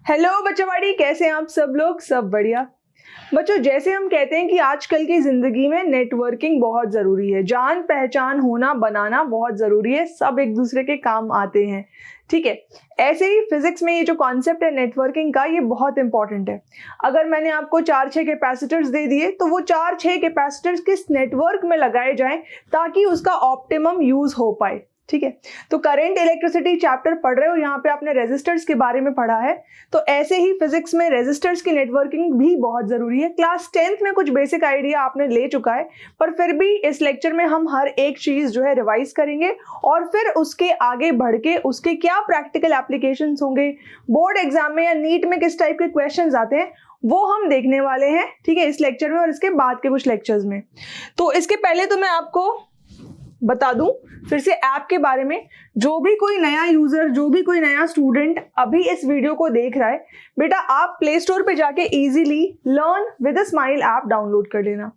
Hello बच्चों, कैसे हैं आप सब लोग? सब बढ़िया। बच्चों, जैसे हम कहते हैं कि आजकल की जिंदगी में नेटवर्किंग बहुत जरूरी है, जान पहचान होना बनाना बहुत जरूरी है, सब एक दूसरे के काम आते हैं। ठीक है, ऐसे ही फिजिक्स में ये जो कॉन्सेप्ट है नेटवर्किंग का, ये बहुत इंपॉर्टेंट है। अगर मैंने आपको 4-6 कैपेसिटर्स दे दिए तो वो 4-6 कैपेसिटर्स किस नेटवर्क में लगाए जाएं ताकि उसका ऑप्टिमम यूज हो पाए। ठीक है, तो करंट इलेक्ट्रिसिटी चैप्टर पढ़ रहे हो, यहाँ पे आपने रेजिस्टर्स के बारे में पढ़ा है, तो ऐसे ही फिजिक्स में रेजिस्टर्स की नेटवर्किंग भी बहुत जरूरी है। क्लास 10th में कुछ बेसिक आइडिया आपने ले चुका है, पर फिर भी इस लेक्चर में हम हर एक चीज जो है रिवाइज करेंगे और फिर उसके आगे बढ़ के उसके क्या प्रैक्टिकल एप्लीकेशंस होंगे, बोर्ड एग्जाम में या नीट में किस टाइप के क्वेश्चंस आते हैं, वो हम देखने वाले हैं। ठीक है, इस लेक्चर में और इसके बाद के कुछ लेक्चर्स में। तो इसके पहले तो मैं आपको बता दूं फिर से ऐप के बारे में। जो भी कोई नया यूजर, जो भी कोई नया स्टूडेंट अभी इस वीडियो को देख रहा है, बेटा आप प्ले स्टोर पे जाके easily learn with a smile app download कर लेना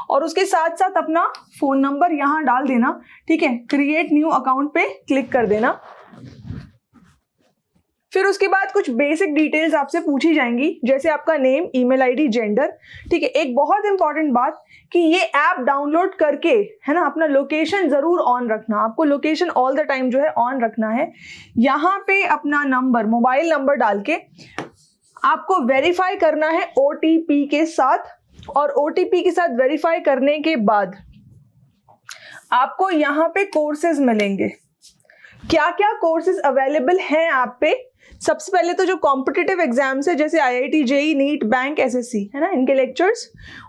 और उसके साथ साथ अपना फोन नंबर यहाँ डाल देना। ठीक है, क्रिएट न्यू अकाउंट पे क्लिक कर देना। फिर उसके बाद कुछ बेसिक डिटेल्स आपसे पूछी जाएंगी, जैसे आपका नेम, ईमेल आईडी, जेंडर। ठीक है, एक बहुत इंपॉर्टेंट बात कि ये ऐप डाउनलोड करके, है ना, अपना लोकेशन जरूर ऑन रखना। आपको लोकेशन ऑल द टाइम जो है ऑन रखना है। यहाँ पे अपना नंबर, मोबाइल नंबर डाल के आपको वेरीफाई करना है OTP के साथ, और OTP के साथ वेरीफाई करने के बाद आपको यहाँ पे कोर्सेज मिलेंगे। क्या क्या कोर्सेज अवेलेबल हैं ऐप पे? सबसे पहले तो जो कॉम्पिटिटिव एग्जाम्स है जैसे IIT, JEE, NEET, bank, SSC, है ना, इनके लेक्चर्स।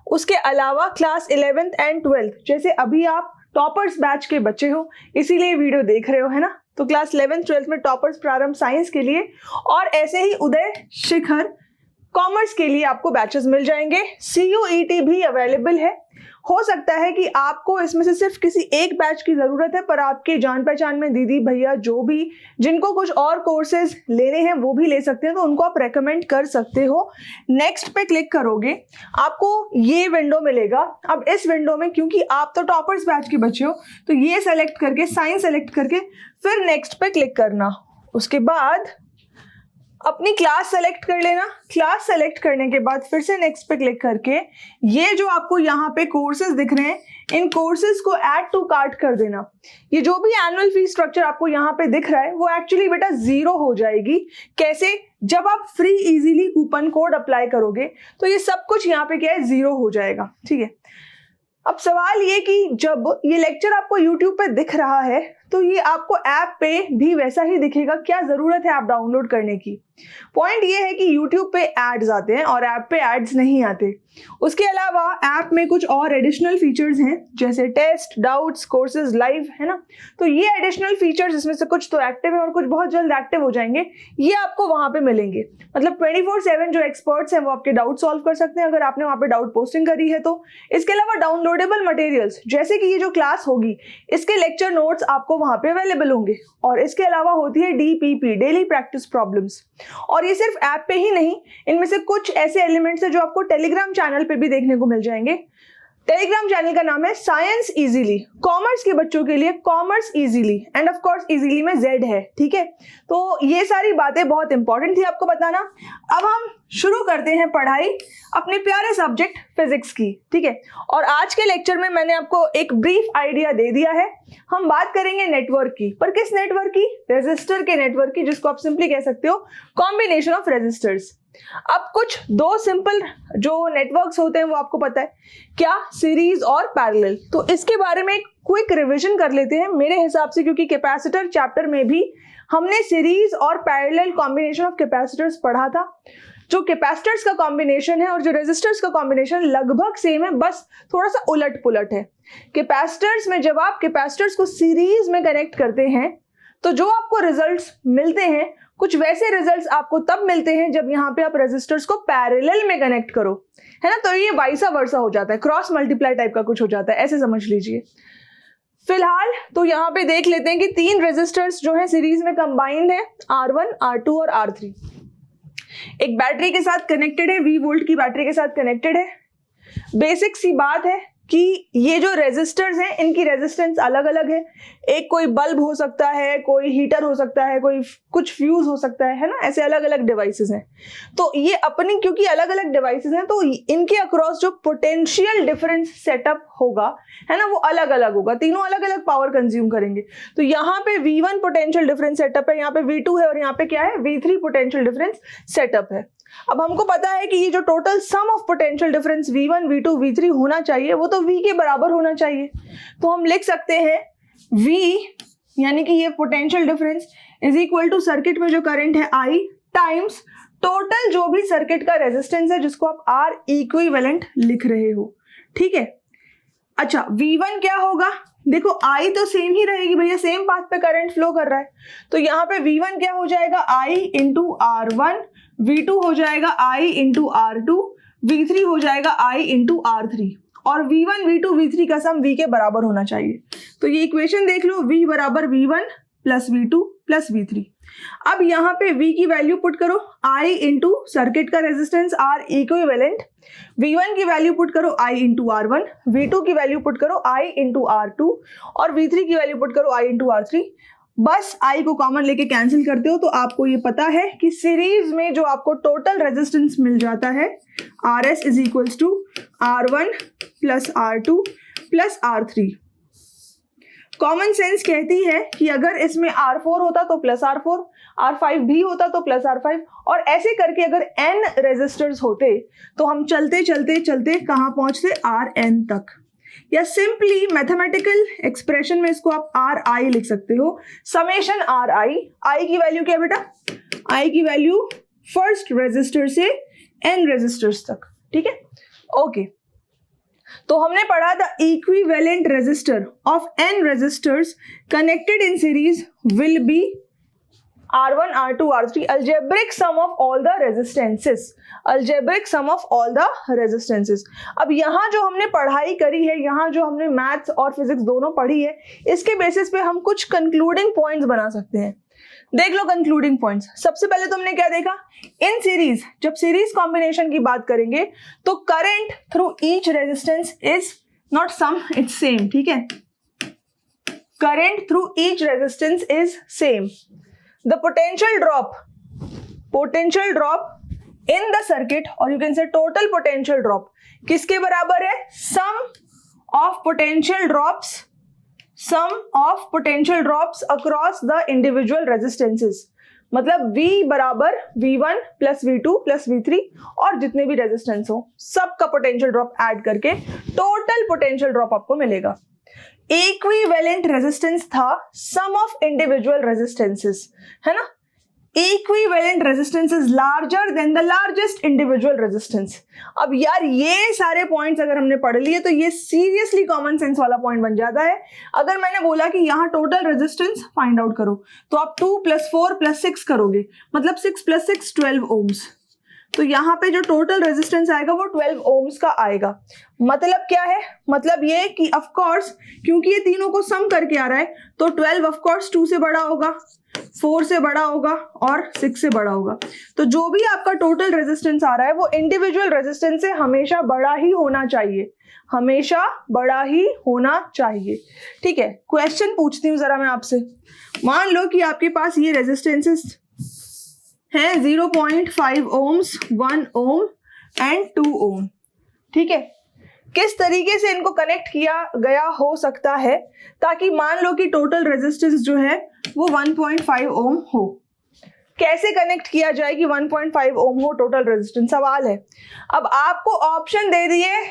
उसके अलावा क्लास 11th एंड 12th, जैसे अभी आप टॉपर्स बैच के बच्चे हो इसीलिए वीडियो देख रहे हो, है ना, तो क्लास 11th 12th में टॉपर्स प्रारंभ साइंस के लिए, और ऐसे ही उदय शिखर कॉमर्स के लिए आपको बैचेस मिल जाएंगे। CUET भी अवेलेबल है। हो सकता है कि आपको इसमें से सिर्फ किसी एक बैच की जरूरत है, पर आपके जान पहचान में दीदी भैया जो भी जिनको कुछ और कोर्सेज लेने हैं वो भी ले सकते हैं, तो उनको आप रेकमेंड कर सकते हो। नेक्स्ट पे क्लिक करोगे आपको ये विंडो मिलेगा। अब इस विंडो में क्योंकि आप तो टॉपर्स बैच के बच्चे हो, तो ये सेलेक्ट करके, साइंस सेलेक्ट करके फिर नेक्स्ट पे क्लिक करना। उसके बाद अपनी क्लास सेलेक्ट कर लेना। क्लास सेलेक्ट करने के बाद फिर से नेक्स्ट पे क्लिक करके ये जो आपको यहाँ पे कोर्सेज दिख रहे हैं, इन कोर्सेज को ऐड टू कार्ट कर देना। ये जो भी एनुअल फीस स्ट्रक्चर आपको यहाँ पे दिख रहा है वो एक्चुअली बेटा 0 हो जाएगी। कैसे? जब आप free easily coupon code apply करोगे तो ये सब कुछ यहाँ पे क्या है, 0 हो जाएगा। ठीक है, अब सवाल ये कि जब ये लेक्चर आपको YouTube पे दिख रहा है तो ये आपको ऐप पे भी वैसा ही दिखेगा। क्या जरूरत है ऐप डाउनलोड करने की? पॉइंट ये है कि YouTube पे एड्स आते हैं और ऐप पे एड्स नहीं आते। उसके अलावा ऐप में कुछ और एडिशनल फीचर्स हैं जैसे टेस्ट, डाउट्स, कोर्सेज, लाइव, है ना, तो ये एडिशनल फीचर्स इसमें से कुछ तो एक्टिव है और कुछ बहुत जल्द एक्टिव हो जाएंगे, ये आपको वहां पे मिलेंगे। मतलब 24/7 जो एक्सपर्ट्स हैं वो आपके डाउट सॉल्व कर सकते हैं अगर आपने वहां पे डाउट पोस्टिंग करी है तो। इसके अलावा डाउनलोडेबल मटेरियल्स जैसे कि ये जो क्लास होगी इसके लेक्चर नोट्स आपको वहां पे अवेलेबल होंगे, और इसके अलावा होती है DPP, डेली प्रैक्टिस प्रॉब्लम्स। और ये सिर्फ ऐप पे ही नहीं, इनमें से कुछ ऐसे एलिमेंट्स है जो आपको टेलीग्राम चैनल पे भी देखने को मिल जाएंगे। टेलीग्राम चैनल का नाम है साइंस इजीली। कॉमर्स के बच्चों के लिए commerce easily, end of course easily में Z है। ठीक है, तो ये सारी बातें बहुत इंपॉर्टेंट थी आपको बताना। अब हम शुरू करते हैं पढ़ाई अपने प्यारे सब्जेक्ट फिजिक्स की। ठीक है, और आज के लेक्चर में मैंने आपको एक ब्रीफ आइडिया दे दिया है। हम बात करेंगे नेटवर्क की, पर किस नेटवर्क की? रेजिस्टर के नेटवर्क की, जिसको आप सिंपली कह सकते हो कॉम्बिनेशन ऑफ रेजिस्टर्स। अब कुछ दो सिंपल जो नेटवर्क्स होते हैं वो आपको पता है क्या, सीरीज और पैरेलल। तो इसके बारे में एक क्विक रिवीजन कर लेते हैं मेरे हिसाब से, क्योंकि कैपेसिटर चैप्टर में भी हमने सीरीज और पैरेलल कॉम्बिनेशन ऑफ कैपेसिटर्स पढ़ा था। जो कैपेसिटर्स का कॉम्बिनेशन है और जो रेजिस्टर्स का कॉम्बिनेशन लगभग सेम है, बस थोड़ा सा उलट पुलट है। कैपेसिटर्स में जब आप कैपेसिटर्स को सीरीज में कनेक्ट करते हैं तो जो आपको रिजल्ट्स मिलते हैं, कुछ वैसे रिजल्ट्स आपको तब मिलते हैं जब यहाँ पे आप रेजिस्टर्स को पैरेलल में कनेक्ट करो, है ना, तो ये वाइसा वर्सा हो जाता है, क्रॉस मल्टीप्लाई टाइप का कुछ हो जाता है, ऐसे समझ लीजिए। फिलहाल तो यहाँ पे देख लेते हैं कि 3 रेजिस्टर्स जो है सीरीज में कंबाइंड है, R1, R2 और R3। एक बैटरी के साथ कनेक्टेड है, V वोल्ट की बैटरी के साथ कनेक्टेड है। बेसिक सी बात है कि ये जो रेजिस्टर्स हैं इनकी रेजिस्टेंस अलग अलग है। एक कोई बल्ब हो सकता है, कोई हीटर हो सकता है, कोई कुछ फ्यूज हो सकता है ना, ऐसे अलग अलग डिवाइसेस हैं। तो ये अपनी क्योंकि अलग अलग डिवाइसेस हैं तो इनके अक्रॉस जो पोटेंशियल डिफरेंस सेटअप होगा है ना वो अलग अलग होगा, तीनों अलग अलग पावर कंज्यूम करेंगे। तो यहाँ पे V1 पोटेंशियल डिफरेंस सेटअप है, यहाँ पे V2 है और यहाँ पे क्या है V3 पोटेंशियल डिफरेंस सेटअप है। अब हमको पता है कि ये जो total sum of potential difference V1 V2 V3 होना चाहिए वो तो V के बराबर होना चाहिए। तो हम लिख सकते हैं V यानी कि ये potential difference is equal to circuit में जो करंट है I टाइम्स टोटल जो भी सर्किट का रेजिस्टेंस है जिसको आप R इक्विवेलेंट लिख रहे हो। ठीक है, अच्छा V1 क्या होगा, देखो I तो सेम ही रहेगी भैया, सेम पाथ पे करंट फ्लो कर रहा है। तो यहाँ पे V1 क्या हो जाएगा I इंटू R1, V2 हो जाएगा I इंटू R2, V3 हो जाएगा I इंटू R3 और V1 V2 V3 का सम V के बराबर होना चाहिए। तो ये इक्वेशन देख लो, V बराबर V1 plus V2 plus V3। अब यहाँ पे V की वैल्यू पुट करो, I इंटू सर्किट का रेजिस्टेंस R इक्विवेलेंट, V1 की वैल्यू पुट करो I इंटू R1, V2 की वैल्यू पुट करो I इंटू R2 और V3 की वैल्यू पुट करो I इंटू R3। बस I को कॉमन लेके कैंसिल करते हो तो आपको ये पता है कि सीरीज में जो आपको टोटल रेजिस्टेंस मिल जाता है RS is equals to R1 plus R2 plus R3। Common sense कहती है कि अगर इसमें R4 होता तो प्लस R4, R5 भी होता तो प्लस R5 और ऐसे करके अगर n रेजिस्टर्स होते तो हम चलते चलते चलते कहाँ पहुंचते Rn तक, या सिंपली मैथमेटिकल एक्सप्रेशन में इसको आप Ri लिख सकते हो, समेशन Ri। I की वैल्यू क्या बेटा, I की वैल्यू फर्स्ट रेजिस्टर से n रेजिस्टर्स तक। ठीक है, ओके। तो हमने पढ़ा था equivalent resistor of n resistors connected in series will be R1 R2 R3 algebraic sum of all the resistances, algebraic sum of all the resistances। अब यहाँ जो हमने पढ़ाई करी है, यहाँ जो हमने मैथ्स और फिजिक्स दोनों पढ़ी है, इसके बेसिस पे हम कुछ कंक्लूडिंग पॉइंट्स बना सकते हैं। देख लो कंक्लूडिंग पॉइंट्स। सबसे पहले तो हमने क्या देखा, इन सीरीज जब सीरीज कॉम्बिनेशन की बात करेंगे तो current through each resistance is not sum, it's same. ठीक है, current through each resistance is same. The potential drop in the circuit और you can say total potential drop किसके बराबर है, sum of potential drops across the individual resistances. मतलब V बराबर V1 plus V2 plus V3 और जितने भी resistance हो सबका पोटेंशियल ड्रॉप ऐड करके टोटल पोटेंशियल ड्रॉप आपको मिलेगा। इक्विवेलेंट रेजिस्टेंस था सम ऑफ इंडिविजुअल रेजिस्टेंसेस, है ना। Equivalent resistance is larger than the largest individual resistance. अब यार ये सारे पॉइंट्स अगर हमने पढ़ लिए तो ये सीरियसली कॉमन सेंस वाला पॉइंट बन जाता है। अगर मैंने बोला कि यहाँ टोटल रेजिस्टेंस फाइंड आउट करो तो आप 2 + 4 + 6 करोगे, मतलब 6 + 6 12 ohms। तो यहाँ पे जो टोटल रेजिस्टेंस आएगा वो 12 ohms का आएगा। मतलब क्या है, मतलब ये कि ऑफ कोर्स क्योंकि ये तीनों को सम करके आ रहा है तो 12 ऑफ कोर्स 2 से बड़ा होगा, 4 से बड़ा होगा और 6 से बड़ा होगा। तो जो भी आपका टोटल रेजिस्टेंस आ रहा है वो इंडिविजुअल रेजिस्टेंस से हमेशा बड़ा ही होना चाहिए, हमेशा बड़ा ही होना चाहिए। ठीक है, क्वेश्चन पूछती हूँ जरा मैं आपसे। मान लो कि आपके पास ये रेजिस्टेंसेस हैं 0.5 ohms, 1 ohm एंड 2 ohm। ठीक है, किस तरीके से इनको कनेक्ट किया गया हो सकता है ताकि मान लो कि टोटल रेजिस्टेंस जो है वो 1.5 ohm हो। कैसे कनेक्ट किया जाए कि 1.5 ohm हो टोटल रेजिस्टेंस, सवाल है। अब आपको ऑप्शन दे दिए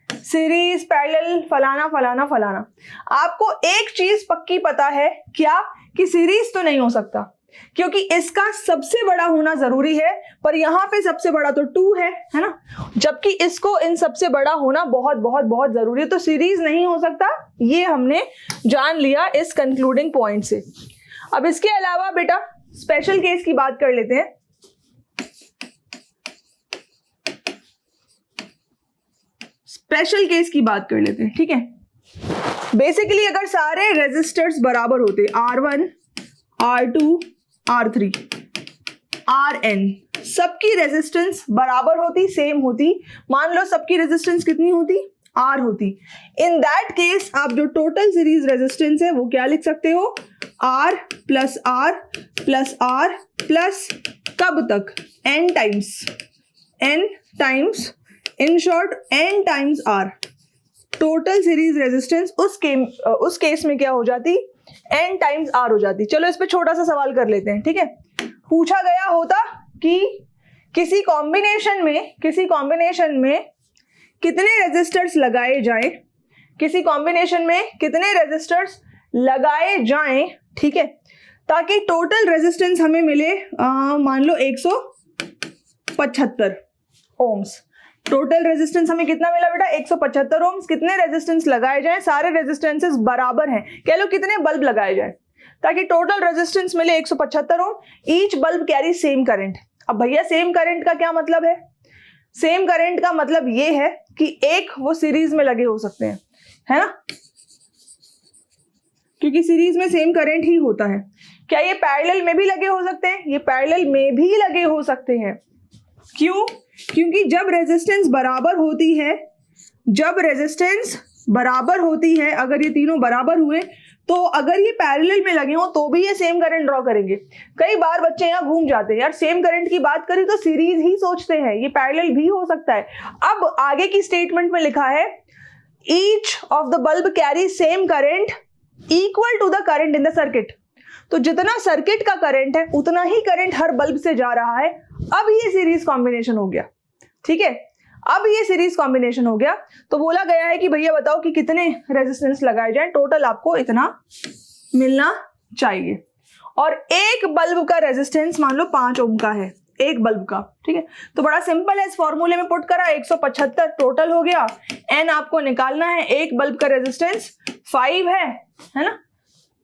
सीरीज, पैरेलल, फलाना फलाना फलाना। आपको एक चीज पक्की पता है क्या, कि सीरीज तो नहीं हो सकता क्योंकि इसका सबसे बड़ा होना जरूरी है, पर यहाँ पे सबसे बड़ा तो 2 है ना, जबकि इसको इन सबसे बड़ा होना बहुत बहुत बहुत जरूरी है। तो सीरीज नहीं हो सकता, ये हमने जान लिया इस कंक्लूडिंग पॉइंट से। अब इसके अलावा बेटा स्पेशल केस की बात कर लेते हैं। स्पेशल केस की बात कर लेते हैं। ठीक है, बेसिकली अगर सारे रेजिस्टर्स बराबर होते R1 R2 R3 Rn, सबकी रेजिस्टेंस बराबर होती, सेम होती। मान लो सबकी रेजिस्टेंस कितनी होती R होती, इन दैट केस आप जो टोटल सीरीज रेजिस्टेंस है वो क्या लिख सकते हो, R plus R plus R plus कब तक, n times, in short n times R। Total series resistance उस केस में क्या हो जाती, n टाइम्स R हो जाती। चलो इस पे छोटा सा सवाल कर लेते हैं, ठीक है। पूछा गया होता कि किसी कॉम्बिनेशन में कितने रेजिस्टर्स लगाए जाएं, किसी कॉम्बिनेशन में कितने रेजिस्टर्स लगाए जाएं, ठीक है, ताकि टोटल रेजिस्टेंस हमें मिले मान लो 175 ओम्स। टोटल रेजिस्टेंस हमें कितना मिला बेटा, 175 ओम्स। कितने रेजिस्टेंस लगाए जाएं, सारे रेजिस्टेंसेस बराबर हैं, कह लो कितने बल्ब लगाए जाएं ताकि टोटल रेजिस्टेंस मिले 175 ohm. Each bulb carry same current. अब भैया सेम करंट का क्या मतलब है, सेम करंट का मतलब ये है कि एक वो सीरीज में लगे हो सकते हैं, है ना, क्योंकि सीरीज में सेम करंट ही होता है। क्या ये पैरेलल में भी लगे हो सकते हैं, ये पैरेलल में भी लगे हो सकते हैं। क्यों, क्योंकि जब रेजिस्टेंस बराबर होती है, अगर ये तीनों बराबर हुए तो अगर ये पैरेलल में लगे हो तो भी ये सेम करंट ड्रॉ करेंगे। कई बार बच्चे यहाँ घूम जाते हैं, यार सेम करंट की बात करें तो सीरीज ही सोचते हैं, ये पैरेलल भी हो सकता है। अब आगे की स्टेटमेंट में लिखा है each of the bulb carry same current equal to the current in the circuit. तो जितना सर्किट का करंट है उतना ही करंट हर बल्ब से जा रहा है। अब ये सीरीज कॉम्बिनेशन हो गया, ठीक है, अब ये सीरीज कॉम्बिनेशन हो गया। तो बोला गया है कि भैया बताओ कि कितने रेजिस्टेंस लगाए जाएं, टोटल आपको इतना मिलना चाहिए। और एक बल्ब का रेजिस्टेंस मान लो 5 ओम का है, एक बल्ब का, ठीक है। तो बड़ा सिंपल है, इस फॉर्मूले में पुट करा, 175 टोटल हो गया, एन आपको निकालना है, एक बल्ब का रेजिस्टेंस 5 है ना।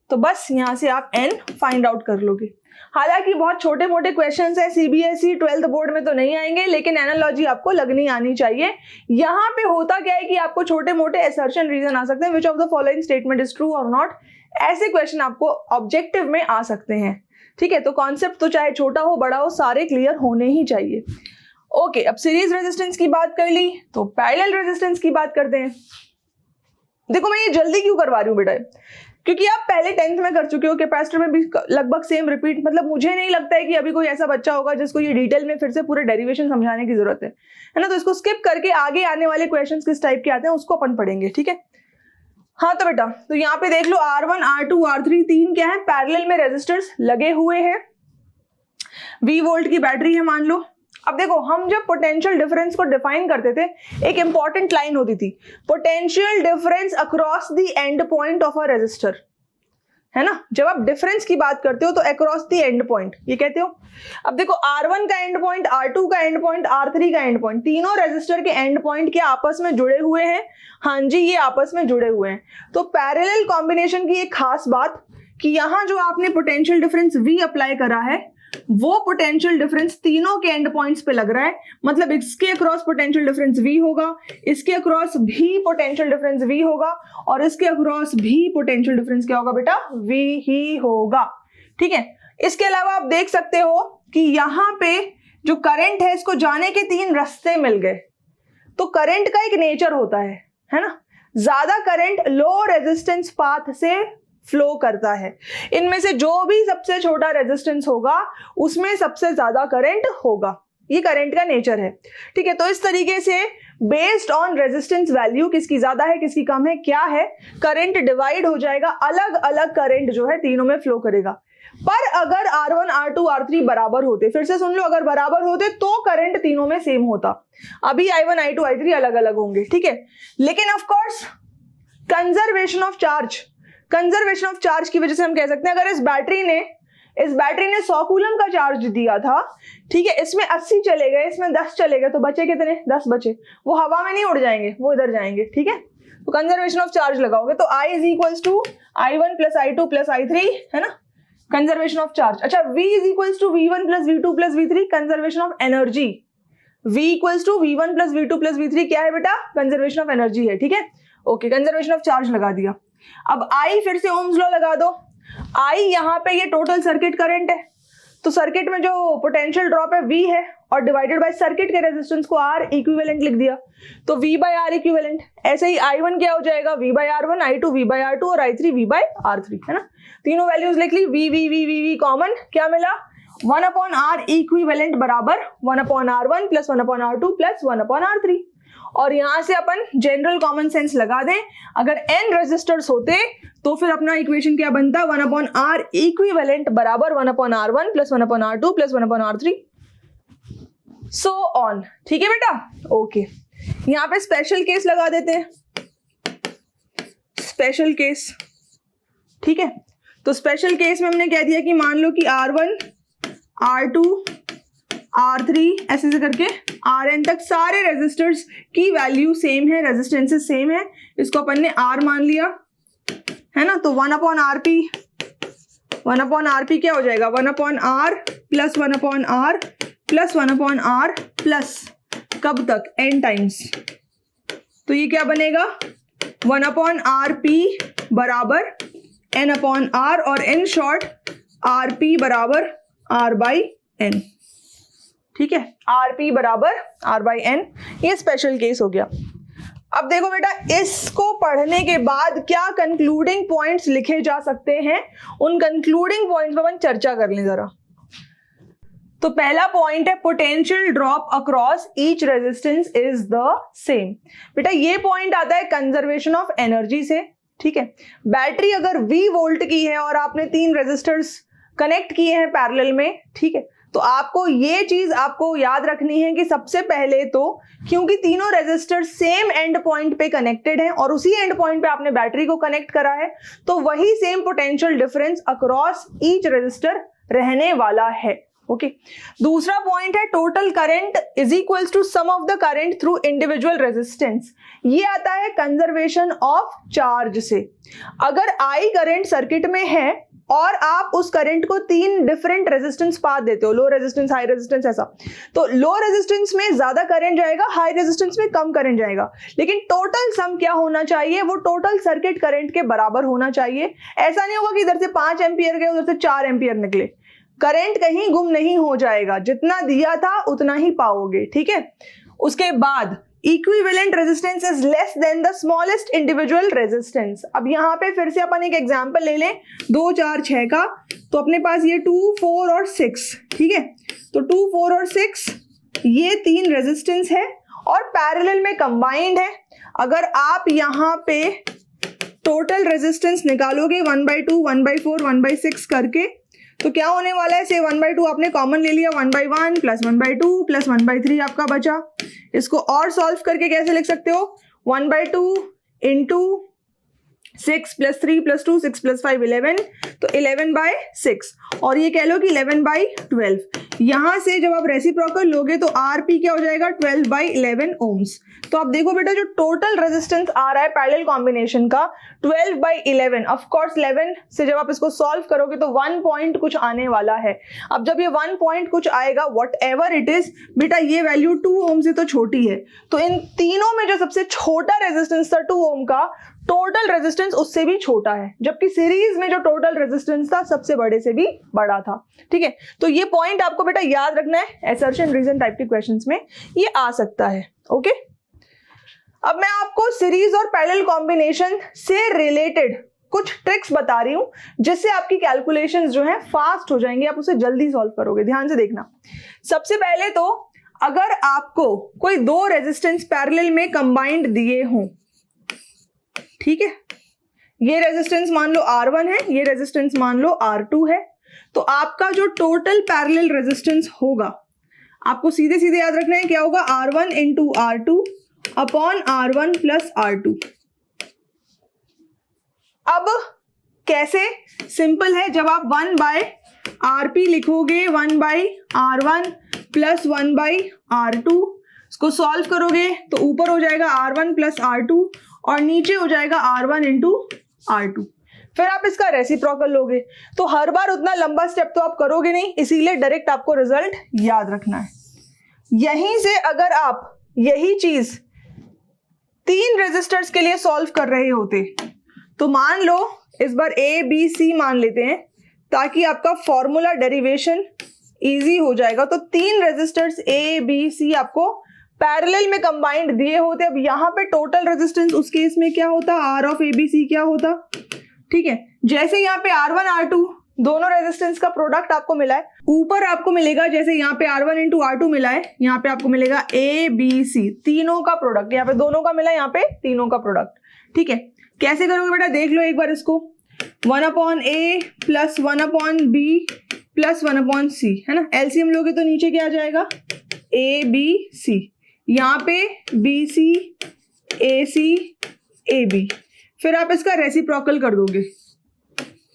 तो बस यहां से आप एन फाइंड आउट कर लोगे। हालांकि बहुत छोटे मोटे क्वेश्चंस है, सीबीएसई 12th बोर्ड में तो नहीं आएंगे, लेकिन एनालॉजी आपको लगनी आनी चाहिए। यहाँ पे होता क्या है कि आपको छोटे मोटे असर्शन रीजन आ सकते हैं, which of the following statement is true और नॉट, ऐसे क्वेश्चन आपको ऑब्जेक्टिव में आ सकते हैं, ठीक है। तो कॉन्सेप्ट तो चाहे छोटा हो बड़ा हो सारे क्लियर होने ही चाहिए। ओके, अब सीरीज रेजिस्टेंस की बात कर ली तो पैरेलल रेजिस्टेंस की बात करते हैं। देखो मैं ये जल्दी क्यों करवा रही हूँ बेटा, क्योंकि आप पहले 10th में कर चुके हो, कैपेसिटर में भी लगभग सेम रिपीट, मतलब मुझे नहीं लगता है कि अभी कोई ऐसा बच्चा होगा जिसको ये डिटेल में फिर से पूरे डेरिवेशन समझाने की जरूरत है ना। तो इसको स्किप करके आगे आने वाले क्वेश्चंस किस टाइप के आते हैं उसको अपन पढ़ेंगे, ठीक है। हाँ तो बेटा, तो यहाँ पे देख लो R1 R2 R3 तीन क्या है, पैरेलल में रेजिस्टर्स लगे हुए हैं, 20 वोल्ट की बैटरी है मान लो। अब देखो हम जब पोटेंशियल डिफरेंस को डिफाइन करते थे एक इंपॉर्टेंट लाइन होती थी, potential difference across the end point of a resistor, है ना। जब आप डिफरेंस की बात करते हो तो अक्रॉस द एंड पॉइंट ये कहते हो। अब देखो R1 का एंड पॉइंट, R2 का एंड पॉइंट, R3 का एंड पॉइंट, तीनों रेजिस्टर के एंड पॉइंट क्या आपस में जुड़े हुए हैं, हाँ जी ये आपस में जुड़े हुए हैं। तो पैरेलल कॉम्बिनेशन की एक खास बात कि यहां जो आपने पोटेंशियल डिफरेंस V अप्लाई करा है वो पोटेंशियल डिफरेंस तीनों के एंड पॉइंट्स पे लग रहा है, मतलब इसके अक्रॉस पोटेंशियल डिफरेंस V होगा, इसके अक्रॉस भी पोटेंशियल डिफरेंस V होगा और इसके अक्रॉस भी पोटेंशियल डिफरेंस क्या होगा बेटा, V ही होगा, ठीक है। इसके अलावा आप देख सकते हो कि यहाँ पे जो करंट है इसको जाने के 3 रास्ते मिल गए। तो करंट का एक नेचर होता है ना, ज्यादा करंट लो रेजिस्टेंस पाथ से फ्लो करता है, इनमें से जो भी सबसे छोटा रेजिस्टेंस होगा उसमें सबसे ज्यादा करंट होगा, ये करंट का नेचर है, ठीक है। तो इस तरीके से बेस्ड ऑन रेजिस्टेंस वैल्यू किसकी ज्यादा है किसकी कम है क्या है, करंट डिवाइड हो जाएगा, अलग अलग करंट जो है तीनों में फ्लो करेगा। पर अगर R1 R2 R3 बराबर होते, फिर से सुन लो, अगर बराबर होते तो करंट तीनों में सेम होता, अभी I1 I2 I3 अलग अलग होंगे, ठीक है। लेकिन of course conservation of charge की वजह से हम कह सकते हैं अगर इस बैटरी ने 100 कूलम का चार्ज दिया था, ठीक है, इसमें 80 चले गए, इसमें 10 चले गए, तो बचे कितने, 10 बचे, वो हवा में नहीं उड़ जाएंगे, वो इधर जाएंगे, ठीक है। तो कंजर्वेशन ऑफ चार्ज लगाओगे तो I is equals to I1 plus I2 plus I3, है ना, कंजर्वेशन ऑफ चार्ज। अच्छा, V is equals to V1 plus V2 plus V3, conservation of energy. V equals to V1 plus V2 plus V3 क्या है बेटा, conservation of energy है, ठीक है। Okay, conservation of charge लगा दिया। अब I फिर से ओम्स लॉ लगा दो। I यहाँ पे ये टोटल सर्किट करंट है, तो सर्किट में जो पोटेंशियल ड्रॉप है V है और डिवाइडेड बाय सर्किट के रेजिस्टेंस को R इक्विवेलेंट लिख दिया, तो V बाय R इक्विवेलेंट। ऐसे ही I1 क्या हो जाएगा, V bye R1, I2 V bye R2 और I3 V बाय R3, है ना। तीनों वैल्यूज लिख ली, V कॉमन, क्या मिला 1/R इक्विवेलेंट बराबर 1/R1 plus 1/R2 plus 1/R3। और यहां से अपन जनरल कॉमन सेंस लगा दें, अगर n रेजिस्टर्स होते तो फिर अपना इक्वेशन क्या बनता, 1/R इक्विवेलेंट बराबर 1/R1 plus 1/R2 plus 1/R3 so on. ठीक है बेटा, ओके। यहां पे स्पेशल केस लगा देते हैं, स्पेशल केस। ठीक है, तो स्पेशल केस में हमने कह दिया कि मान लो कि R1, R2, R3 ऐसे से करके Rn तक सारे रेजिस्टर्स की वैल्यू सेम है, रेजिस्टेंसेस सेम है, इसको अपन ने R मान लिया, है ना। तो 1/RP क्या हो जाएगा, 1/R plus 1/R plus 1/R plus कब तक, n टाइम्स। तो ये क्या बनेगा 1/RP बराबर n/R और इन शॉर्ट RP बराबर R बाई N। ठीक है, RP बराबर R बाई N, ये स्पेशल केस हो गया। अब देखो बेटा, इसको पढ़ने के बाद क्या कंक्लूडिंग पॉइंट्स लिखे जा सकते हैं, उन कंक्लूडिंग पॉइंट्स पर अपन चर्चा कर लें जरा। तो पहला पॉइंट है potential drop across each resistance is the same. बेटा ये पॉइंट आता है कंजर्वेशन ऑफ एनर्जी से। ठीक है, बैटरी अगर V वोल्ट की है और आपने 3 रेजिस्टर्स कनेक्ट किए हैं पैरेलल में, ठीक है, तो आपको ये चीज आपको याद रखनी है कि सबसे पहले तो क्योंकि तीनों रेजिस्टर सेम एंड पॉइंट पे कनेक्टेड हैं और उसी एंड पॉइंट पे आपने बैटरी को कनेक्ट करा है, तो वही same potential difference across each resistor रहने वाला है। ओके, दूसरा पॉइंट है total current is equals to sum of the current through individual resistance. ये आता है कंजर्वेशन ऑफ चार्ज से। अगर I करंट सर्किट में है और आप उस करंट को 3 डिफरेंट रेजिस्टेंस पाथ देते हो, लो रेजिस्टेंस, हाई रेजिस्टेंस, ऐसा, तो लो रेजिस्टेंस में ज्यादा करंट जाएगा, हाई रेजिस्टेंस में कम करंट जाएगा, लेकिन टोटल सम क्या होना चाहिए, वो टोटल सर्किट करंट के बराबर होना चाहिए। ऐसा नहीं होगा कि इधर से 5 एम्पियर गए उधर से 4 एम्पियर निकले, करंट कहीं गुम नहीं हो जाएगा, जितना दिया था उतना ही पाओगे। ठीक है, उसके बाद equivalent resistance is less than the smallest individual resistance. अब यहां पे फिर से अपन एक एग्जांपल ले लें 2, 4, 6 का, तो अपने पास ये 2, 4 और 6, ठीक है, तो 2, 4 और 6 ये 3 रेजिस्टेंस है और पैरेलल में कंबाइंड है। अगर आप यहां पे टोटल रेजिस्टेंस निकालोगे 1/2, 1/4, 1/6 करके, तो क्या होने वाला है, से 1/2 आपने कॉमन ले लिया, 1/1 प्लस 1/2 प्लस 1/3 आपका बचा। इसको और सॉल्व करके कैसे लिख सकते हो, 1/2 इंटू 6 प्लस 3 प्लस 2 6 प्लस 5 11, तो 11/6, और ये कह लो कि 11/12। यहां से जब आप रेसिप्रोकल लोगे तो RP क्या हो जाएगा 12/11 ओम्स। तो आप देखो बेटा, जो टोटल रेजिस्टेंस आ रहा है पैरेलल कॉम्बिनेशन का 12/11, ऑफ कोर्स 11 से जब आप इसको सॉल्व करोगे तो 1 पॉइंट कुछ आने वाला है। अब जब ये 1 पॉइंट कुछ आएगा, वट एवर इट इज, बेटा ये वैल्यू 2 ओम से तो छोटी है, तो इन तीनों में जो सबसे छोटा रेजिस्टेंस था 2 ओम का, टोटल रेजिस्टेंस उससे भी छोटा है, जबकि सीरीज में जो टोटल रेजिस्टेंस था सबसे बड़े से भी बड़ा था। ठीक है, तो ये पॉइंट आपको बेटा याद रखना है, असर्शन रीजन टाइप के क्वेश्चंस में ये आ सकता है। ओके, अब मैं आपको सीरीज और पैरेलल कॉम्बिनेशन से रिलेटेड कुछ ट्रिक्स बता रही हूं, जिससे आपकी कैलकुलेशंस जो है फास्ट हो जाएंगे, आप उसे जल्दी सॉल्व करोगे। ध्यान से देखना। सबसे पहले तो अगर आपको कोई 2 रेजिस्टेंस पैरेलल में कंबाइंड दिए हों, ठीक है, ये रेजिस्टेंस मान लो R1 है, ये रेजिस्टेंस मान लो R2 है, तो आपका जो टोटल पैरेलल रेजिस्टेंस होगा, आपको सीधे सीधे याद रखना है क्या होगा, R1 into R2 upon R1 plus R2। अब कैसे, सिंपल है, जब आप 1/RP लिखोगे 1/R1 प्लस 1/R2, इसको सॉल्व करोगे तो ऊपर हो जाएगा R1 प्लस R2 और नीचे हो जाएगा R1 इंटू R2। फिर आप इसका रेसिप्रोकल लोगे, तो हर बार उतना लंबा स्टेप तो आप करोगे नहीं, इसीलिए डायरेक्ट आपको रिजल्ट याद रखना है। यहीं से अगर आप यही चीज 3 रेजिस्टर्स के लिए सॉल्व कर रहे होते, तो मान लो इस बार A B C मान लेते हैं, ताकि आपका फॉर्मूला डेरिवेशन इजी हो जाएगा। तो 3 रेजिस्टर्स ए बी सी आपको पैरेलल में कंबाइंड दिए होते। अब यहाँ पे टोटल रेजिस्टेंस उस केस में क्या होता, R of A B C क्या होता, ठीक है। जैसे यहाँ पे R1 R2 दोनों रेजिस्टेंस का प्रोडक्ट आपको मिला है, ऊपर आपको मिलेगा जैसे यहाँ पे R1 इंटू R2 मिला है, यहाँ पे आपको मिलेगा ए बी सी तीनों का प्रोडक्ट, यहाँ पे दोनों का मिला है, यहाँ पे तीनों का प्रोडक्ट, ठीक है। कैसे करोगे बेटा, देख लो एक बार इसको, 1/a plus 1/b plus 1/c, है ना। एलसीएम लोगे तो नीचे क्या आ जाएगा, ए बी सी, यहाँ पे B C A C A B, फिर आप इसका रेसिप्रोकल कर दोगे,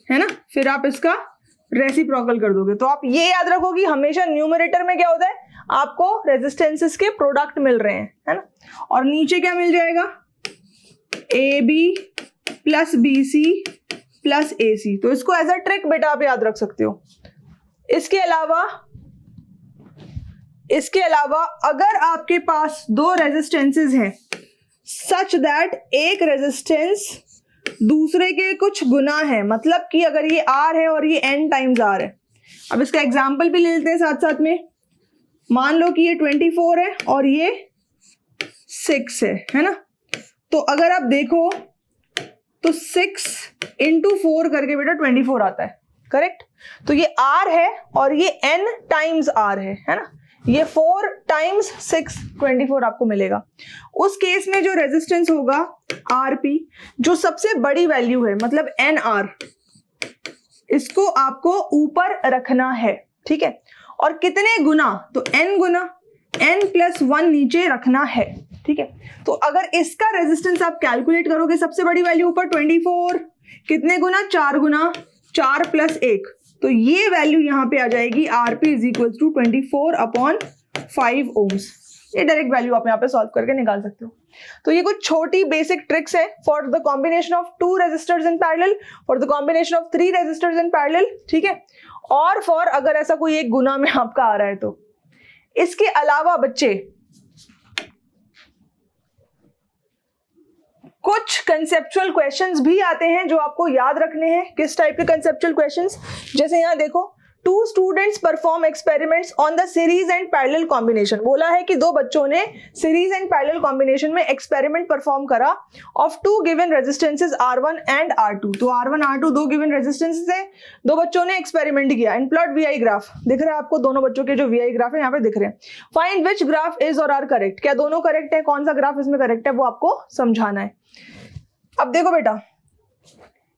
है ना, फिर आप इसका रेसिप्रोकल कर दोगे। तो आप ये याद रखो कि हमेशा न्यूमरेटर में क्या होता है, आपको रेजिस्टेंसेस के प्रोडक्ट मिल रहे हैं, है ना, और नीचे क्या मिल जाएगा, A B plus B C plus A C. तो इसको एज अ ट्रिक बेटा आप याद रख सकते हो। इसके अलावा अगर आपके पास 2 रेजिस्टेंसेस हैं सच दैट एक रेजिस्टेंस दूसरे के कुछ गुना है, मतलब कि अगर ये R है और ये N टाइम्स R है। अब इसका एग्जाम्पल भी ले लेते हैं साथ साथ में। मान लो कि ये 24 है और ये 6 है ना। तो अगर आप देखो तो 6 इंटू 4 करके बेटा 24 आता है, करेक्ट। तो ये R है और ये N टाइम्स R है ना। ये 4 टाइम्स 6 24 आपको मिलेगा। उस केस में जो रेजिस्टेंस होगा RP, जो सबसे बड़ी वैल्यू है मतलब NR, इसको आपको ऊपर रखना है, ठीक है। और कितने गुना, तो N गुना, N प्लस 1 नीचे रखना है, ठीक है। तो अगर इसका रेजिस्टेंस आप कैलकुलेट करोगे, सबसे बड़ी वैल्यू ऊपर 24, कितने गुना, 4 गुना, 4 प्लस 1, तो ये वैल्यू यहां पे आ जाएगी RP is equal to 24/5 ohms. ये डायरेक्ट वैल्यू आप यहाँ पे सॉल्व करके निकाल सकते हो। तो ये कुछ छोटी बेसिक ट्रिक्स है for the combination of 2 resistors in parallel, for the combination of 3 resistors in parallel, ठीक है। और फॉर अगर ऐसा कोई एक गुना में आपका आ रहा है तो। इसके अलावा बच्चे कुछ कंसेप्चुअल क्वेश्चंस भी आते हैं जो आपको याद रखने हैं। किस टाइप के कंसेप्चुअल क्वेश्चंस, जैसे यहाँ देखो, 2 students perform experiments on the series and parallel combination. बोला है कि 2 बच्चों ने सीरीज एंड पैरेलल कॉम्बिनेशन में एक्सपेरिमेंट परफॉर्म करा of 2 given resistances R1 and R2। तो R1 R2 2 गिवन रेजिस्टेंसेस है, 2 बच्चों ने एक्सपेरिमेंट किया। इन प्लॉट VI ग्राफ दिख रहा है आपको, दोनों बच्चों के जो VI ग्राफ है यहाँ पे दिख रहे हैं। फाइंड विच ग्राफ इज और आर करेक्ट, क्या दोनों करेक्ट है, कौन सा ग्राफ इसमें करेक्ट है वो आपको समझाना है। अब देखो बेटा,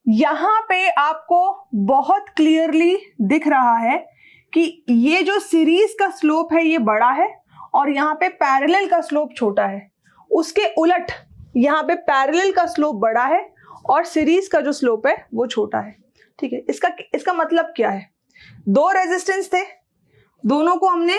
यहां पे आपको बहुत क्लियरली दिख रहा है कि ये जो सीरीज का स्लोप है ये बड़ा है और यहाँ पे पैरेलल का स्लोप छोटा है। उसके उलट यहाँ पे पैरेलल का स्लोप बड़ा है और सीरीज का जो स्लोप है वो छोटा है, ठीक है। इसका मतलब क्या है, 2 रेजिस्टेंस थे, दोनों को हमने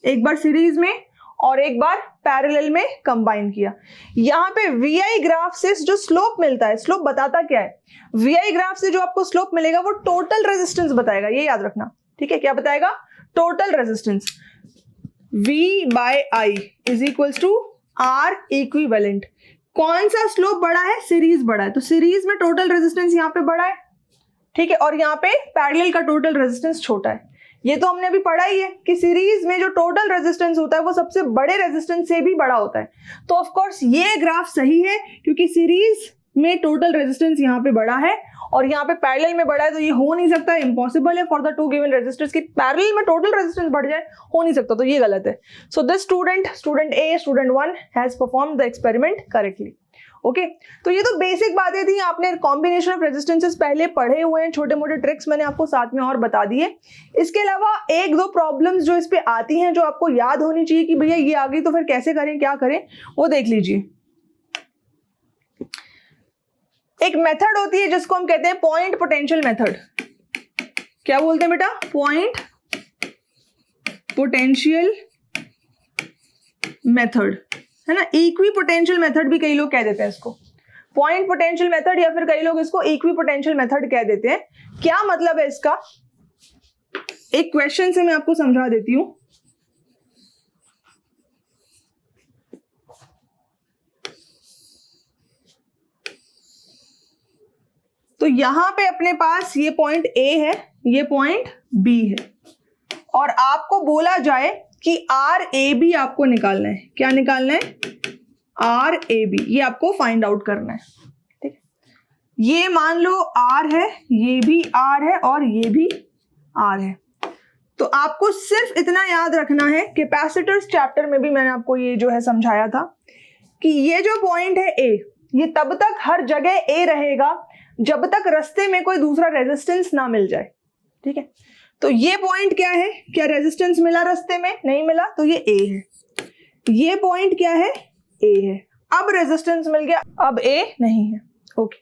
एक बार सीरीज में और एक बार पैरेलल में कंबाइन किया। यहाँ पे VI ग्राफ से जो स्लोप मिलता है, स्लोप बताता क्या है, VI ग्राफ से जो आपको स्लोप मिलेगा वो टोटल रेजिस्टेंस बताएगा, ये याद रखना, ठीक है। क्या बताएगा, total resistance. V/I is equals to R equivalent. कौन सा स्लोप बड़ा है, सीरीज बड़ा है, तो सीरीज में टोटल रेजिस्टेंस यहाँ पे बड़ा है, ठीक है, और यहाँ पे पैरेलल का टोटल रेजिस्टेंस छोटा है। ये तो हमने अभी पढ़ा ही है कि सीरीज में जो टोटल रेजिस्टेंस होता है वो सबसे बड़े रेजिस्टेंस से भी बड़ा होता है। तो ऑफ कोर्स ये ग्राफ सही है क्योंकि सीरीज में टोटल रेजिस्टेंस यहाँ पे बड़ा है और यहाँ पे पैरेलल में बड़ा है, तो ये हो नहीं सकता, इम्पॉसिबल है फॉर द 2 गिवन रेजिस्टर्स की पैरेलल में टोटल रेजिस्टेंस बढ़ जाए, हो नहीं सकता, तो ये गलत है। So this student A student 1 has performed the experiment correctly. Okay, तो ये तो बेसिक बातें थी, आपने कॉम्बिनेशन ऑफ रेजिस्टेंसेस पहले पढ़े हुए हैं, छोटे मोटे ट्रिक्स मैंने आपको साथ में और बता दिए। इसके अलावा 1-2 प्रॉब्लम्स जो इस पे आती हैं जो आपको याद होनी चाहिए कि भैया ये आ गई तो फिर कैसे करें, क्या करें, वो देख लीजिए। एक मेथड होती है जिसको हम कहते हैं पॉइंट पोटेंशियल मेथड। क्या बोलते हैं बेटा, पॉइंट पोटेंशियल मेथड, है ना। इक्वी पोटेंशियल मेथड भी कई लोग कह देते हैं इसको, पॉइंट पोटेंशियल मेथड, या फिर कई लोग इसको इक्वी पोटेंशियल मेथड कह देते हैं। क्या मतलब है इसका, एक क्वेश्चन से मैं आपको समझा देती हूं। तो यहां पे अपने पास ये पॉइंट A है ये पॉइंट बी है, और आपको बोला जाए कि आर ए बी आपको निकालना है। क्या निकालना है? आर ए बी, ये आपको फाइंड आउट करना है। ठीक है, ये मान लो आर है, ये भी आर है और ये भी आर है। तो आपको सिर्फ इतना याद रखना है, कैपेसिटर्स चैप्टर में भी मैंने आपको ये जो है समझाया था कि ये जो पॉइंट है ए, ये तब तक हर जगह ए रहेगा जब तक रास्ते में कोई दूसरा रेजिस्टेंस ना मिल जाए। ठीक है, तो ये पॉइंट क्या है? क्या रेजिस्टेंस मिला रास्ते में? नहीं मिला, तो ये ए है। ये पॉइंट क्या है? ए है। अब रेजिस्टेंस मिल गया, अब ए नहीं है। ओके,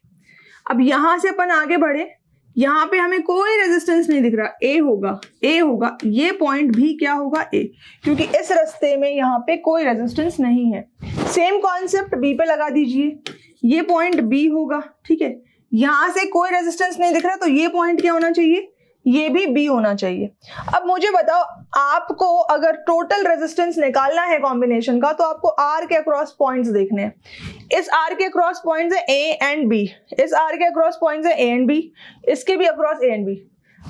अब यहां से अपन आगे बढ़े, यहां पे हमें कोई रेजिस्टेंस नहीं दिख रहा, ए होगा, ए होगा, ये पॉइंट भी क्या होगा? ए, क्योंकि इस रास्ते में यहां पे कोई रेजिस्टेंस नहीं है। सेम कॉन्सेप्ट बी पे लगा दीजिए, ये पॉइंट बी होगा। ठीक है, यहां से कोई रेजिस्टेंस नहीं दिख रहा, तो ये पॉइंट क्या होना चाहिए? ये भी बी होना चाहिए। अब मुझे बताओ, आपको अगर टोटल रेजिस्टेंस निकालना है कॉम्बिनेशन का, तो आपको आर के अक्रॉस पॉइंट्स देखने हैं। इस आर के अक्रॉस पॉइंट्स है ए एंड बी, इस आर के अक्रॉस पॉइंट्स है ए एंड बी, इसके भी across A and B.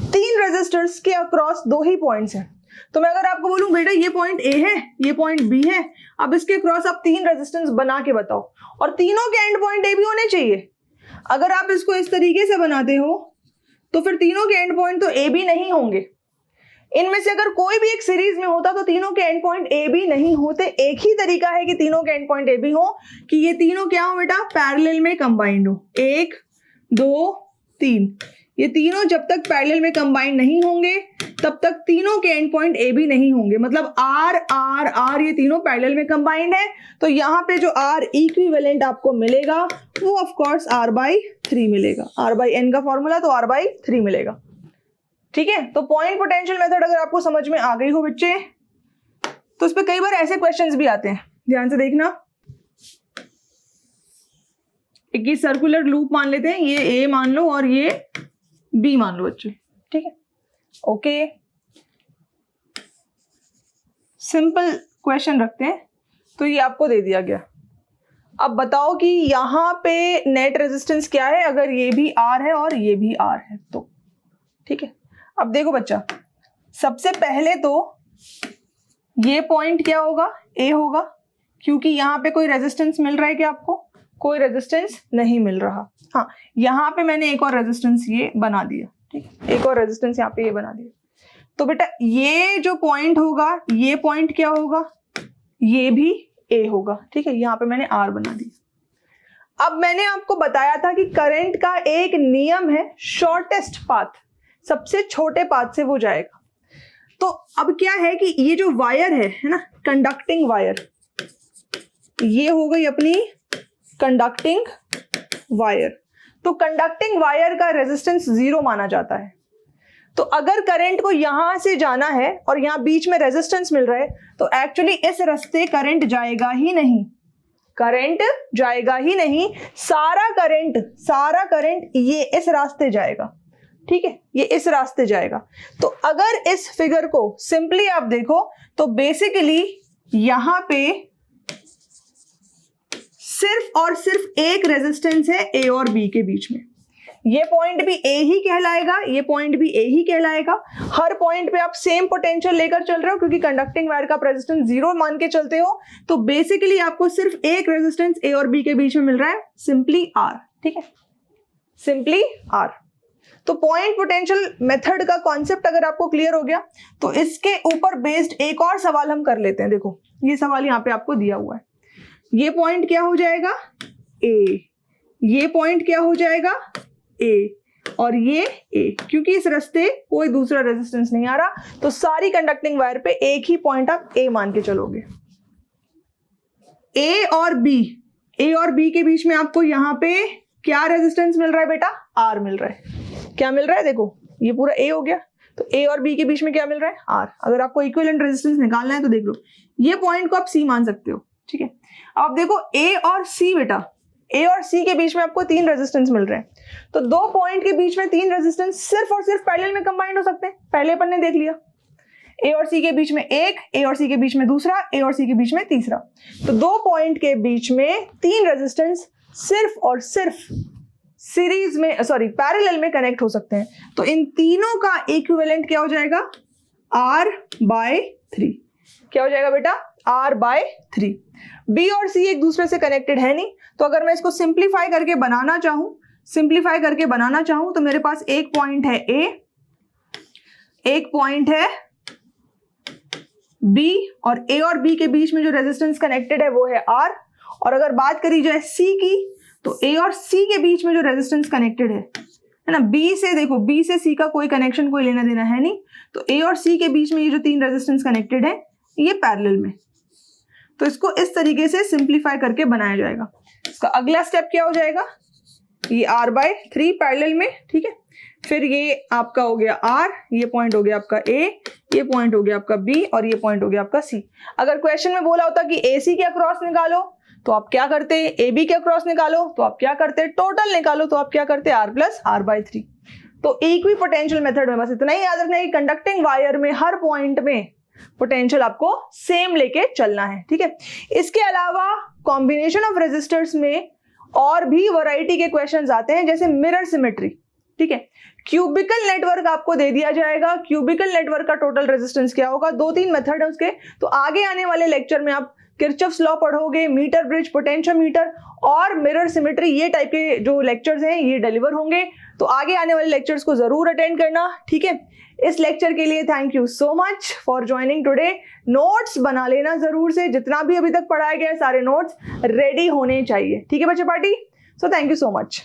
3 resistors के अक्रॉस 2 ही पॉइंट्स हैं। तो मैं अगर आपको बोलूं बेटा ये पॉइंट ए है, ये पॉइंट बी है, अब इसके अक्रॉस आप 3 रेजिस्टेंस बना के बताओ, और तीनों के एंड पॉइंट ए भी होने चाहिए। अगर आप इसको इस तरीके से बनाते हो तो फिर तीनों के एंड पॉइंट तो ए बी नहीं होंगे। इनमें से अगर कोई भी एक सीरीज में होता तो तीनों के एंड पॉइंट ए बी नहीं होते। एक ही तरीका है कि तीनों के एंड पॉइंट ए बी हो, कि ये तीनों क्या हो बेटा? पैरेलल में कंबाइंड हो। 1 2 3, ये तीनों जब तक पैरेलल में कंबाइंड नहीं होंगे तब तक तीनों के एंड पॉइंट ए बी नहीं होंगे। मतलब आर आर आर ये तीनों पैरेलल में कंबाइंड है, तो यहाँ पे जो आर इक्विवेलेंट आपको मिलेगा वो ऑफ कोर्स आर बाई 3 मिलेगा। आर बाई एन का फॉर्मूला, तो आर बाई 3 मिलेगा। ठीक है, तो पॉइंट पोटेंशियल मेथड अगर आपको समझ में आ गई हो बच्चे, तो इस पे कई बार ऐसे क्वेश्चंस भी आते हैं, ध्यान से देखना। एक ये सर्कुलर लूप मान लेते हैं, ये ए मान लो और ये बी मान लो बच्चे। ठीक है, ओके, सिंपल क्वेश्चन रखते हैं। तो ये आपको दे दिया गया। अब बताओ कि यहां पे नेट रेजिस्टेंस क्या है अगर ये भी आर है और ये भी आर है तो। ठीक है, अब देखो बच्चा, सबसे पहले तो ये पॉइंट क्या होगा? ए होगा, क्योंकि यहां पे कोई रेजिस्टेंस मिल रहा है क्या आपको? कोई रेजिस्टेंस नहीं मिल रहा। हाँ, यहां पे मैंने एक और रेजिस्टेंस ये बना दिया। ठीक है, एक और रेजिस्टेंस यहाँ पे ये बना दिया। तो बेटा ये जो पॉइंट होगा, ये पॉइंट क्या होगा? ये भी ए होगा। ठीक है, यहाँ पे मैंने आर बना दिया। अब मैंने आपको बताया था कि करंट का एक नियम है, शॉर्टेस्ट पाथ, सबसे छोटे पाथ से वो जाएगा। तो अब क्या है कि ये जो वायर है ना, कंडक्टिंग वायर, ये हो गई अपनी कंडक्टिंग वायर। तो कंडक्टिंग वायर का रेजिस्टेंस 0 माना जाता है। तो अगर करंट को यहां से जाना है और यहां बीच में रेजिस्टेंस मिल रहा है, तो एक्चुअली इस रास्ते करंट जाएगा ही नहीं, करंट जाएगा ही नहीं। सारा करंट ये इस रास्ते जाएगा। ठीक है, ये इस रास्ते जाएगा। तो अगर इस फिगर को सिंपली आप देखो तो बेसिकली यहां पे सिर्फ और सिर्फ एक रेजिस्टेंस है ए और बी के बीच में। ये पॉइंट भी ए ही कहलाएगा, ये पॉइंट भी ए ही कहलाएगा। हर पॉइंट पे आप सेम पोटेंशियल लेकर चल रहे हो, क्योंकि कंडक्टिंग वायर का रेजिस्टेंस 0 मान के चलते हो। तो बेसिकली आपको सिर्फ एक रेजिस्टेंस ए और बी के बीच में मिल रहा है, सिंपली आर। ठीक है, सिंपली आर। तो पॉइंट पोटेंशियल मेथड का कॉन्सेप्ट अगर आपको क्लियर हो गया, तो इसके ऊपर बेस्ड एक और सवाल हम कर लेते हैं। देखो ये सवाल यहाँ पे आपको दिया हुआ है। ये पॉइंट क्या हो जाएगा? ए। ये पॉइंट क्या हो जाएगा? ए। और ये ए, क्योंकि इस रास्ते कोई दूसरा रेजिस्टेंस नहीं आ रहा, तो सारी कंडक्टिंग वायर पे एक ही पॉइंट आप ए मान के चलोगे। ए और बी के बीच में आपको यहां पे क्या रेजिस्टेंस मिल रहा है बेटा? आर मिल रहा है। क्या मिल रहा है? देखो ये पूरा ए हो गया, तो ए और बी के बीच में क्या मिल रहा है? आर। अगर आपको इक्विवेलेंट रेजिस्टेंस निकालना है तो देख लो, ये पॉइंट को आप सी मान सकते हो। ठीक है, अब देखो ए और सी बेटा, ए और सी के बीच में आपको 3 रेजिस्टेंस मिल रहे हैं। तो 2 पॉइंट के बीच में 3 रेजिस्टेंस सिर्फ और सिर्फ पैरेलल में कंबाइंड हो सकते हैं। पहले अपन ने देख लिया, ए और सी के बीच में एक, ए और सी के बीच में दूसरा, ए और सी के बीच में तीसरा। तो 2 पॉइंट के बीच में 3 रेजिस्टेंस सिर्फ और सिर्फ सीरीज में सॉरी पैरेलल में कनेक्ट हो सकते हैं। तो इन तीनों का इक्विवेलेंट क्या हो जाएगा, r/3। क्या हो जाएगा बेटा, r/3। B और C एक दूसरे से कनेक्टेड है नहीं, तो अगर मैं इसको सिंप्लीफाई करके बनाना चाहूं तो मेरे पास एक पॉइंट है A, एक पॉइंट है B, और A और B के बीच में जो रेजिस्टेंस कनेक्टेड है वो है R। और अगर बात करी जाए C की, तो A और C के बीच में जो रेजिस्टेंस कनेक्टेड है ना, B से देखो, B से C का कोई कनेक्शन, कोई लेना देना है नहीं, तो A और C के बीच में ये जो 3 रेजिस्टेंस कनेक्टेड है ये पैरेलल में। तो इसको इस तरीके से सिंप्लीफाई करके बनाया जाएगा। इसका अगला स्टेप क्या हो जाएगा, ये r/3 पैरेलल में, ठीक है। फिर ये आपका हो गया R, ये पॉइंट हो गया आपका A, ये पॉइंट हो गया आपका B, और ये पॉइंट हो गया आपका C। अगर क्वेश्चन में बोला होता कि AC के अक्रॉस निकालो, तो आप क्या करते, AB के अक्रॉस निकालो तो आप क्या करते, टोटल निकालो तो आप क्या करते, R+R/3। तो इक्वी पोटेंशियल मेथड में बस इतना ही याद रखना है कि कंडक्टिंग वायर में हर पॉइंट में पोटेंशियल आपको सेम लेके चलना है, ठीक है। इसके अलावा कॉम्बिनेशन ऑफ रेजिस्टर्स में और भी वैरायटी के क्वेश्चंस आते हैं, जैसे मिरर सिमेट्री, ठीक है। क्यूबिकल नेटवर्क आपको दे दिया जाएगा, क्यूबिकल नेटवर्क का टोटल रेजिस्टेंस क्या होगा, 2-3 मेथड है उसके, तो आगे आने वाले लेक्चर में आप किरचॉफ्स लॉ पढ़ोगे, मीटर ब्रिज, पोटेंशियोमीटर और मिरर सिमेट्री, ये टाइप के जो लेक्चर्स हैं ये डिलीवर होंगे। तो आगे आने वाले लेक्चर्स को जरूर अटेंड करना, ठीक है। इस लेक्चर के लिए thank you so much for joining today. Notes बना लेना जरूर से, जितना भी अभी तक पढ़ाया गया है सारे नोट्स रेडी होने चाहिए, ठीक है बच्चे party. So thank you so much.